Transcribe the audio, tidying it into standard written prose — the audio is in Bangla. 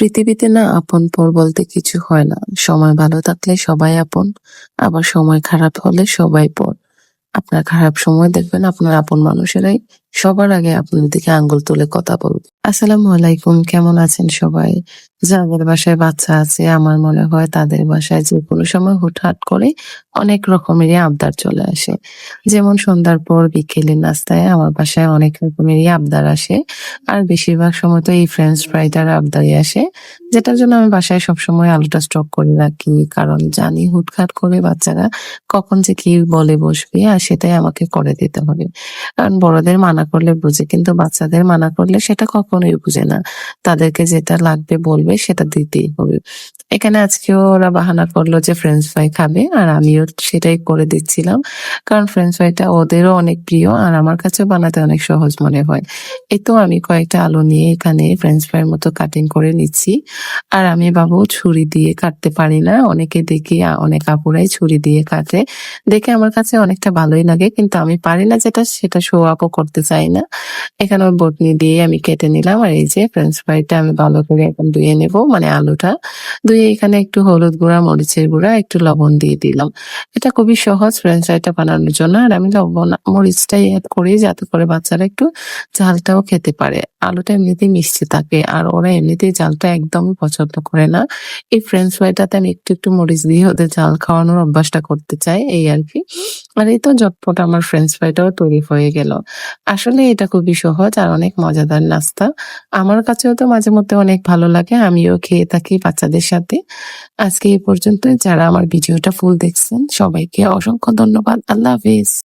পৃথিবীতে না আপন পর বলতে কিছু হয় না। সময় ভালো থাকলে সবাই আপন, আবার সময় খারাপ হলে সবাই পর। আপনার খারাপ সময় দেখবেন আপনার আপন মানুষেরাই সবার আগে আপনার দিকে আঙ্গুল তুলে কথা বলবে। আসসালামু আলাইকুম, কেমন আছেন সবাই? যাদের বাসায় বাচ্চা আছে আমার মনে হয় তাদের বাসায় যেকোনো সময় হুটহাট করে অনেক রকমেরই আবদার চলে আসে। যেমন সন্ধ্যার পর বিকেলের নাস্তায় আমার বাসায় অনেক রকমেরই আবদার আসে। আর বেশিরভাগ সময় তো এই ফ্রেঞ্চ ফ্রাইটার আবদারই আসে। যেটার জন্য আমি বাসায় সবসময় আলুটা স্টক করে রাখি। কারণ জানি হুটহাট করে বাচ্চারা কখন যে কি বলে বসবে আর সেটাই আমাকে করে দিতে হবে। কারণ বড়দের মানা করলে বুঝে কিন্তু বাচ্চাদের মানা করলে সেটা কখনোই বুঝে না। তাদেরকে যেটা লাগবে বলবে সেটা দিতেই হবে। এখানে আজকেও ওরা বাহানা করলো যে ফ্রেঞ্চ ফ্রাই খাবে আর আমিও সেটাই করে দিচ্ছিলাম। কারণ ফ্রেঞ্চ ফ্রাইটা ওদেরও অনেক প্রিয় আর আমার কাছেও বানাতে অনেক সহজ মনে হয়। এই তো আমি কয়েকটা আলু নিয়ে এখানে ফ্রেঞ্চ ফ্রাইয়ের মতো কাটিং করে নিচ্ছি। আর আমি বাবু ছুরি দিয়ে কাটতে পারি না। অনেকে দেখি অনেক আপুরাই ছুরি দিয়ে কাটে। দেখে আমার কাছে অনেকটা ভালোই লাগে। কিন্তু আমি পারি না যেটা সেটা শো অফ ও করতে চাই না। এখানে ওই বটনি দিয়ে আমি কেটে নিলাম। আর এই যে ফ্রেঞ্চ ফ্রাইটা আমি ভালো করে এখন ধুয়ে নেব। মানে আলুটা। ধুয়ে এখানে একটু হলুদ গুঁড়া, মরিচের গুঁড়া, একটু লবণ দিয়ে দিলাম। এটা খুবই সহজ ফ্রেঞ্চ ফ্রাইটা বানানোর জন্য। আর আমি লবণ মরিচটাই এড করি যাতে করে বাচ্চারা একটু ঝালটাও খেতে পারে। আলুটা এমনিতেই মিষ্টি থাকে আর ওরা এমনিতেই ঝালটা একদমই পছন্দ করে না। এই ফ্রেঞ্চ ফ্রাইটাতে আমি একটু মরিচ দিয়ে ওদের ঝাল খাওয়ানোর অভ্যাসটা করতে চাই এই আরকি। আর এই তো ঝটপট আমার ফ্রেঞ্চ ফ্রাইটাও তৈরি হয়ে গেল। আসলে এটা খুবই সহজ আর অনেক মজাদার নাস্তা। আমার কাছেও তো মাঝে মধ্যে অনেক ভালো লাগে। আমিও খেয়ে থাকি বাচ্চাদের সাথে। আজকে এই পর্যন্তই। যারা আমার ভিডিওটা ফুল দেখছেন সবাইকে অসংখ্য ধন্যবাদ। আল্লাহ হাফেজ।